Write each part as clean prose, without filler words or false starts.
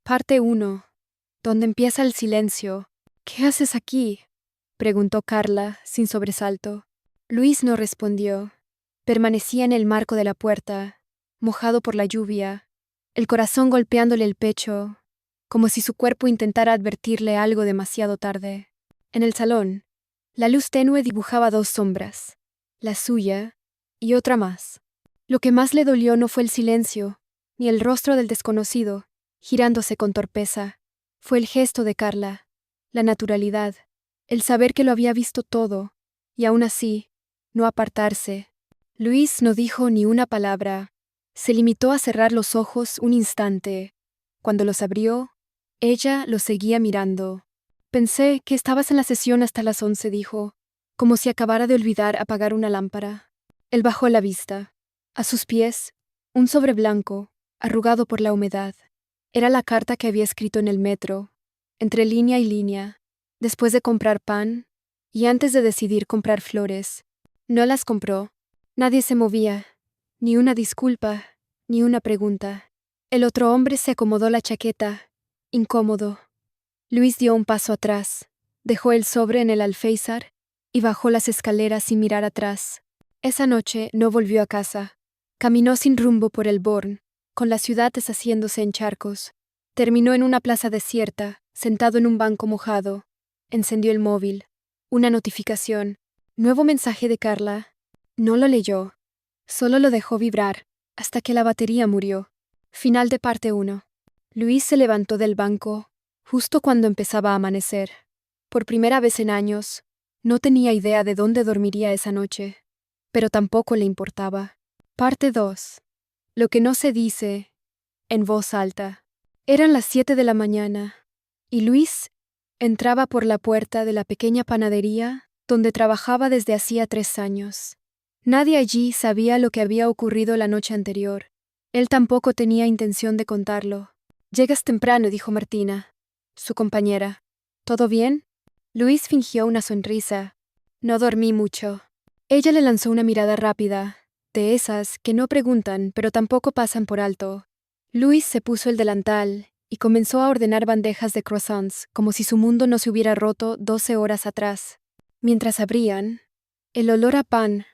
Parte 1. Donde empieza el silencio. ¿Qué haces aquí?, preguntó Carla, sin sobresalto. Luis no respondió. Permanecía en el marco de la puerta, mojado por la lluvia, el corazón golpeándole el pecho, como si su cuerpo intentara advertirle algo demasiado tarde. En el salón, la luz tenue dibujaba dos sombras, la suya y otra más. Lo que más le dolió no fue el silencio, ni el rostro del desconocido, girándose con torpeza. Fue el gesto de Carla, la naturalidad, el saber que lo había visto todo, y aún así, no apartarse. Luis no dijo ni una palabra. Se limitó a cerrar los ojos un instante. Cuando los abrió, ella lo seguía mirando. Pensé que estabas en la sesión hasta las 11, dijo, como si acabara de olvidar apagar una lámpara. Él bajó la vista. A sus pies, un sobre blanco, arrugado por la humedad. Era la carta que había escrito en el metro, entre línea y línea, después de comprar pan y antes de decidir comprar flores. No las compró. Nadie se movía, ni una disculpa, ni una pregunta. El otro hombre se acomodó la chaqueta, incómodo. Luis dio un paso atrás, dejó el sobre en el alféizar y bajó las escaleras sin mirar atrás. Esa noche no volvió a casa. Caminó sin rumbo por el Born, con la ciudad deshaciéndose en charcos. Terminó en una plaza desierta, sentado en un banco mojado. Encendió el móvil. Una notificación. Nuevo mensaje de Carla. No lo leyó. Solo lo dejó vibrar, hasta que la batería murió. Final de parte 1. Luis se levantó del banco, justo cuando empezaba a amanecer. Por primera vez en años, no tenía idea de dónde dormiría esa noche, pero tampoco le importaba. Parte 2. Lo que no se dice, en voz alta. Eran las 7 de la mañana, y Luis entraba por la puerta de la pequeña panadería donde trabajaba desde hacía 3 años. Nadie allí sabía lo que había ocurrido la noche anterior. Él tampoco tenía intención de contarlo. «Llegas temprano», dijo Martina, su compañera. «¿Todo bien?» Luis fingió una sonrisa. «No dormí mucho». Ella le lanzó una mirada rápida, de esas que no preguntan pero tampoco pasan por alto. Luis se puso el delantal y comenzó a ordenar bandejas de croissants como si su mundo no se hubiera roto 12 horas atrás. Mientras abrían, el olor a pan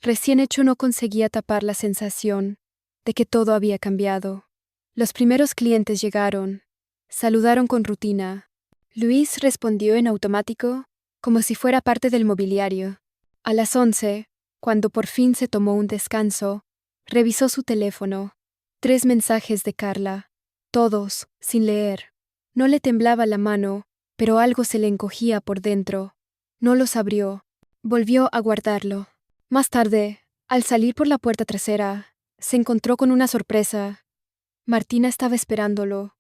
recién hecho no conseguía tapar la sensación de que todo había cambiado. Los primeros clientes llegaron. Saludaron con rutina. Luis respondió en automático, como si fuera parte del mobiliario. A las 11, cuando por fin se tomó un descanso, revisó su teléfono. 3 mensajes de Carla, todos sin leer. No le temblaba la mano, pero algo se le encogía por dentro. No los abrió. Volvió a guardarlo. Más tarde, al salir por la puerta trasera, se encontró con una sorpresa. Martina estaba esperándolo.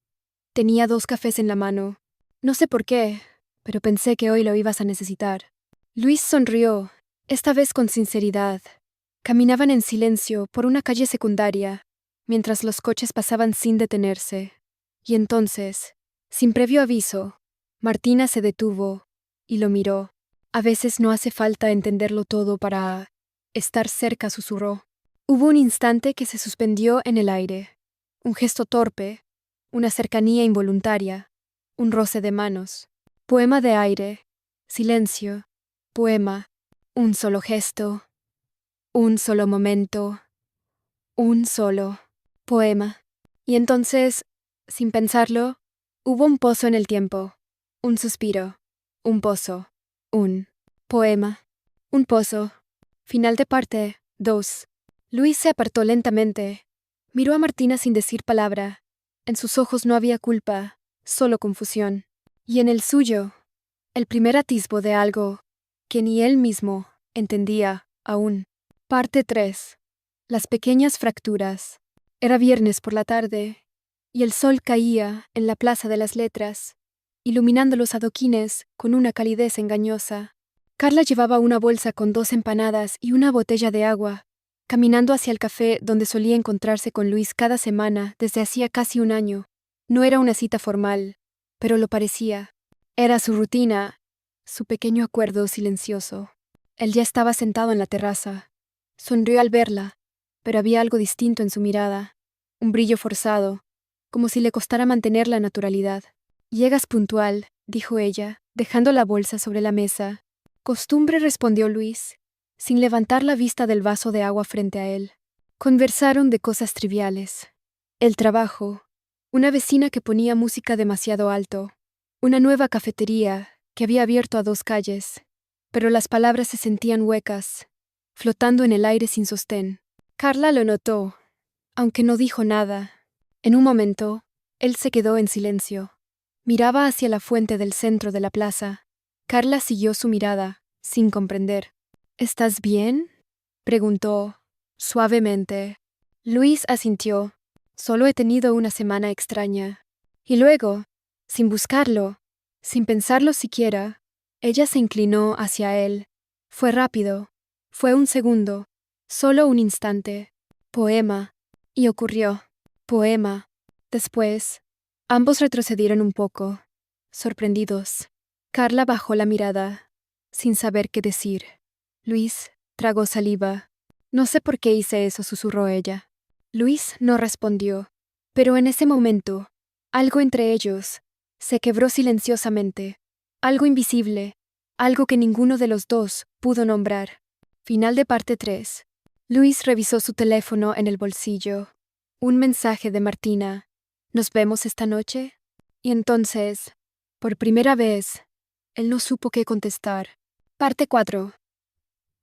Tenía 2 cafés en la mano. «No sé por qué, pero pensé que hoy lo ibas a necesitar». Luis sonrió, esta vez con sinceridad. Caminaban en silencio por una calle secundaria, mientras los coches pasaban sin detenerse. Y entonces, sin previo aviso, Martina se detuvo y lo miró. «A veces no hace falta entenderlo todo para estar cerca», susurró. Hubo un instante que se suspendió en el aire. Un gesto torpe, una cercanía involuntaria, un roce de manos. Poema de aire, silencio, poema, un solo gesto, un solo momento, un solo poema. Y entonces, sin pensarlo, hubo un pozo en el tiempo, un suspiro, un pozo, un poema, un pozo. Final de parte 2. Luis se apartó lentamente. Miró a Martina sin decir palabra. En sus ojos no había culpa, solo confusión. Y en el suyo, el primer atisbo de algo que ni él mismo entendía aún. Parte 3. Las pequeñas fracturas. Era viernes por la tarde, y el sol caía en la Plaza de las Letras, iluminando los adoquines con una calidez engañosa. Carla llevaba una bolsa con 2 empanadas y una botella de agua, caminando hacia el café donde solía encontrarse con Luis cada semana desde hacía casi un año. No era una cita formal, pero lo parecía. Era su rutina, su pequeño acuerdo silencioso. Él ya estaba sentado en la terraza. Sonrió al verla, pero había algo distinto en su mirada, un brillo forzado, como si le costara mantener la naturalidad. «Llegas puntual», dijo ella, dejando la bolsa sobre la mesa. «Costumbre», respondió Luis, sin levantar la vista del vaso de agua frente a él. Conversaron de cosas triviales. El trabajo, una vecina que ponía música demasiado alto, una nueva cafetería que había abierto a 2 calles, pero las palabras se sentían huecas, flotando en el aire sin sostén. Carla lo notó, aunque no dijo nada. En un momento, él se quedó en silencio. Miraba hacia la fuente del centro de la plaza. Carla siguió su mirada, sin comprender. «¿Estás bien?», preguntó, suavemente. Luis asintió. «Solo he tenido una semana extraña». Y luego, sin buscarlo, sin pensarlo siquiera, ella se inclinó hacia él. Fue rápido. Fue un segundo. Solo un instante. Poema. Y ocurrió. Poema. Después, ambos retrocedieron un poco, sorprendidos. Carla bajó la mirada, sin saber qué decir. Luis tragó saliva. «No sé por qué hice eso», susurró ella. Luis no respondió, pero en ese momento, algo entre ellos se quebró silenciosamente. Algo invisible, algo que ninguno de los dos pudo nombrar. Final de parte 3. Luis revisó su teléfono en el bolsillo. Un mensaje de Martina. «¿Nos vemos esta noche?». Y entonces, por primera vez, él no supo qué contestar. Parte 4.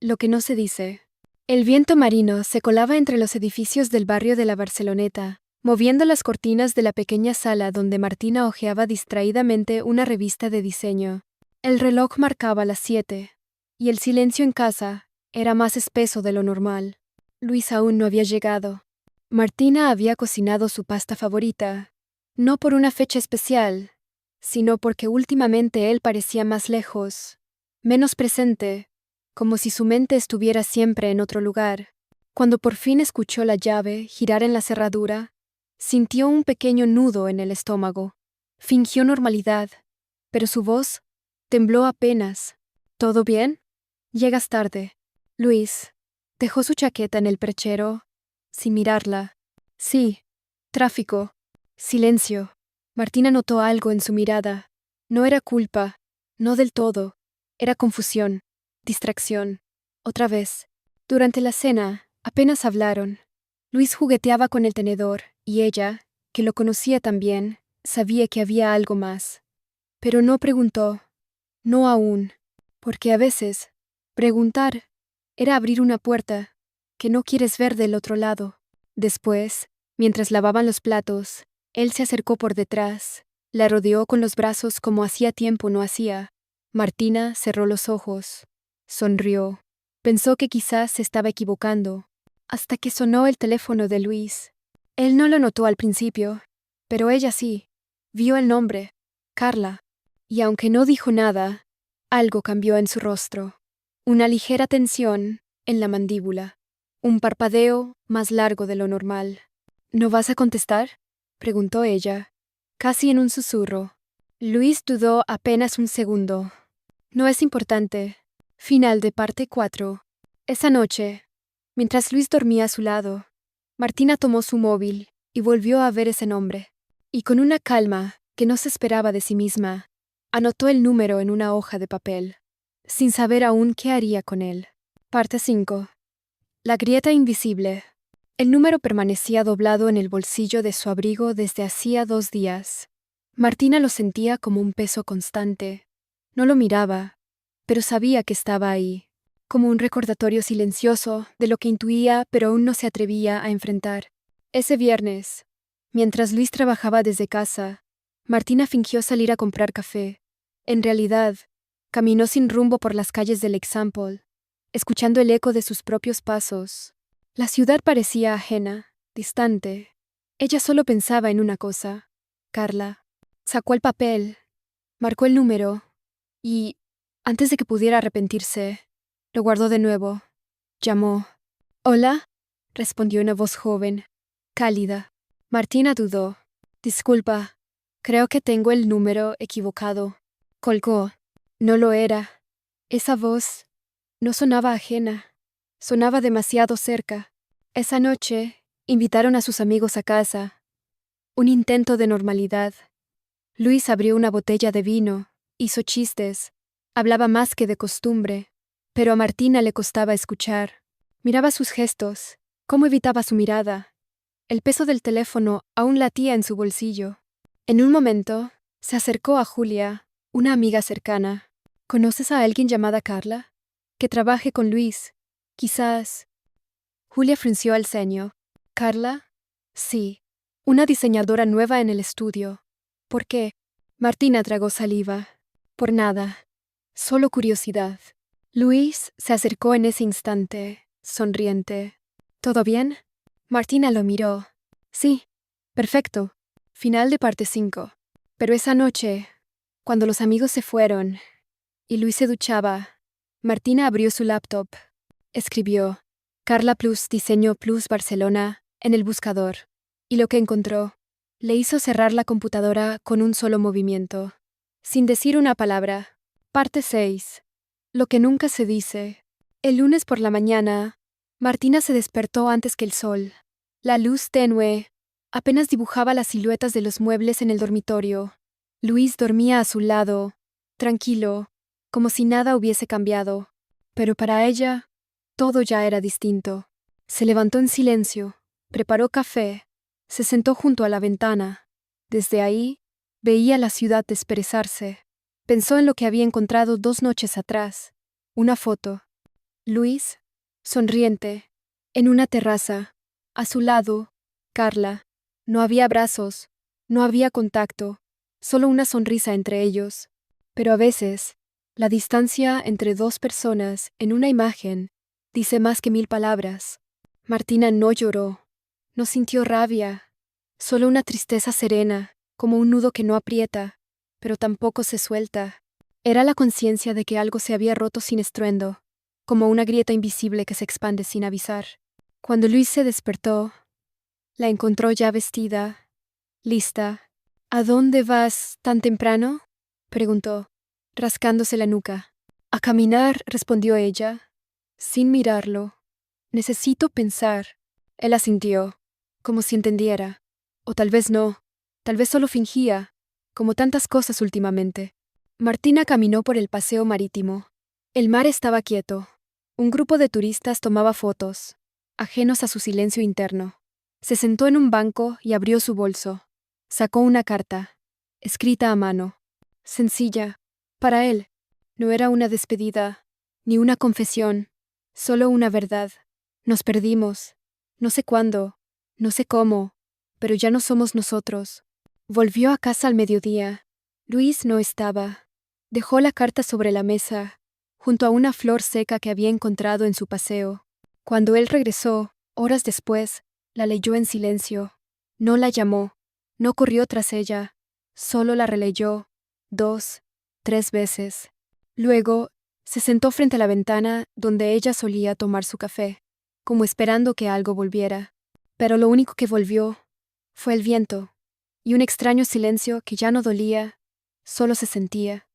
Lo que no se dice. El viento marino se colaba entre los edificios del barrio de la Barceloneta, moviendo las cortinas de la pequeña sala donde Martina hojeaba distraídamente una revista de diseño. El reloj marcaba las 7, y el silencio en casa era más espeso de lo normal. Luis aún no había llegado. Martina había cocinado su pasta favorita, no por una fecha especial, sino porque últimamente él parecía más lejos, menos presente, como si su mente estuviera siempre en otro lugar. Cuando por fin escuchó la llave girar en la cerradura, sintió un pequeño nudo en el estómago. Fingió normalidad, pero su voz tembló apenas. «¿Todo bien?». «Llegas tarde». Luis dejó su chaqueta en el perchero, sin mirarla. «Sí». «Tráfico». Silencio. Martina notó algo en su mirada. No era culpa, no del todo. Era confusión, distracción. Otra vez. Durante la cena, apenas hablaron. Luis jugueteaba con el tenedor, y ella, que lo conocía también, sabía que había algo más. Pero no preguntó. No aún. Porque a veces, preguntar era abrir una puerta que no quieres ver del otro lado. Después, mientras lavaban los platos, él se acercó por detrás, la rodeó con los brazos como hacía tiempo no hacía. Martina cerró los ojos. Sonrió. Pensó que quizás se estaba equivocando, hasta que sonó el teléfono de Luis. Él no lo notó al principio, pero ella sí. Vio el nombre, Carla. Y aunque no dijo nada, algo cambió en su rostro. Una ligera tensión en la mandíbula. Un parpadeo más largo de lo normal. «¿No vas a contestar?», preguntó ella, casi en un susurro. Luis dudó apenas un segundo. «No es importante». Final de parte 4. Esa noche, mientras Luis dormía a su lado, Martina tomó su móvil y volvió a ver ese nombre. Y con una calma que no se esperaba de sí misma, anotó el número en una hoja de papel, sin saber aún qué haría con él. Parte 5. La grieta invisible. El número permanecía doblado en el bolsillo de su abrigo desde hacía 2 días. Martina lo sentía como un peso constante. No lo miraba, pero sabía que estaba ahí, como un recordatorio silencioso de lo que intuía pero aún no se atrevía a enfrentar. Ese viernes, mientras Luis trabajaba desde casa, Martina fingió salir a comprar café. En realidad, caminó sin rumbo por las calles del Example, escuchando el eco de sus propios pasos. La ciudad parecía ajena, distante. Ella solo pensaba en una cosa: Carla. Sacó el papel, marcó el número y, antes de que pudiera arrepentirse, lo guardó de nuevo. Llamó. «Hola», respondió una voz joven, cálida. Martina dudó. «Disculpa, creo que tengo el número equivocado». Colgó. No lo era. Esa voz no sonaba ajena. Sonaba demasiado cerca. Esa noche, invitaron a sus amigos a casa. Un intento de normalidad. Luis abrió una botella de vino, hizo chistes, hablaba más que de costumbre, pero a Martina le costaba escuchar. Miraba sus gestos, cómo evitaba su mirada. El peso del teléfono aún latía en su bolsillo. En un momento, se acercó a Julia, una amiga cercana. ¿Conoces a alguien llamada Carla? Que trabaje con Luis. Quizás. Julia frunció el ceño. ¿Carla? Sí. Una diseñadora nueva en el estudio. ¿Por qué? Martina tragó saliva. Por nada. Solo curiosidad. Luis se acercó en ese instante, sonriente. ¿Todo bien? Martina lo miró. Sí. Perfecto. Final de parte 5. Pero esa noche, cuando los amigos se fueron y Luis se duchaba, Martina abrió su laptop. Escribió Carla Plus Diseño Plus Barcelona en el buscador. Y lo que encontró le hizo cerrar la computadora con un solo movimiento. Sin decir una palabra. Parte 6. Lo que nunca se dice. El lunes por la mañana, Martina se despertó antes que el sol. La luz tenue apenas dibujaba las siluetas de los muebles en el dormitorio. Luis dormía a su lado, tranquilo, como si nada hubiese cambiado. Pero para ella, todo ya era distinto. Se levantó en silencio, preparó café, se sentó junto a la ventana. Desde ahí, veía la ciudad desperezarse. Pensó en lo que había encontrado 2 noches atrás. Una foto. Luis, sonriente, en una terraza. A su lado, Carla. No había abrazos, no había contacto, solo una sonrisa entre ellos. Pero a veces, la distancia entre dos personas en una imagen dice más que 1000 palabras. Martina no lloró, no sintió rabia, solo una tristeza serena, como un nudo que no aprieta, pero tampoco se suelta. Era la conciencia de que algo se había roto sin estruendo, como una grieta invisible que se expande sin avisar. Cuando Luis se despertó, la encontró ya vestida, lista. ¿A dónde vas tan temprano? Preguntó, rascándose la nuca. A caminar, respondió ella, sin mirarlo. Necesito pensar. Él asintió, como si entendiera. O tal vez no, tal vez solo fingía, como tantas cosas últimamente. Martina caminó por el paseo marítimo. El mar estaba quieto. Un grupo de turistas tomaba fotos, ajenos a su silencio interno. Se sentó en un banco y abrió su bolso. Sacó una carta, escrita a mano. Sencilla. Para él, no era una despedida, ni una confesión, solo una verdad. Nos perdimos. No sé cuándo, no sé cómo, pero ya no somos nosotros. Volvió a casa al mediodía. Luis no estaba. Dejó la carta sobre la mesa, junto a una flor seca que había encontrado en su paseo. Cuando él regresó, horas después, la leyó en silencio. No la llamó, no corrió tras ella, solo la releyó 2, 3 veces. Luego, se sentó frente a la ventana donde ella solía tomar su café, como esperando que algo volviera. Pero lo único que volvió fue el viento, y un extraño silencio que ya no dolía, solo se sentía.